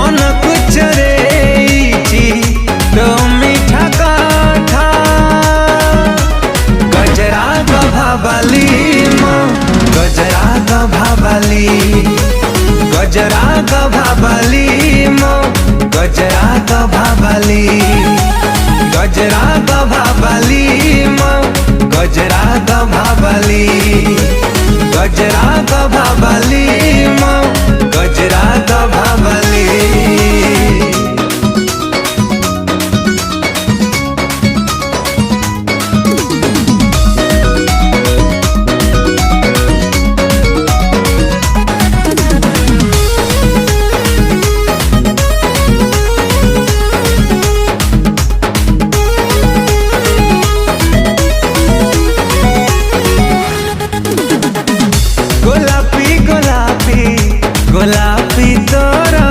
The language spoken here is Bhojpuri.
मन कुछ रे तो मीठा काठा गजरा गभाबाली मो गजरा गभाबाली गजरा गभाबाली मो गजरा गभाबाली गजरा गभाबाली मो गजरा गभाबाली गजरा गभाबाली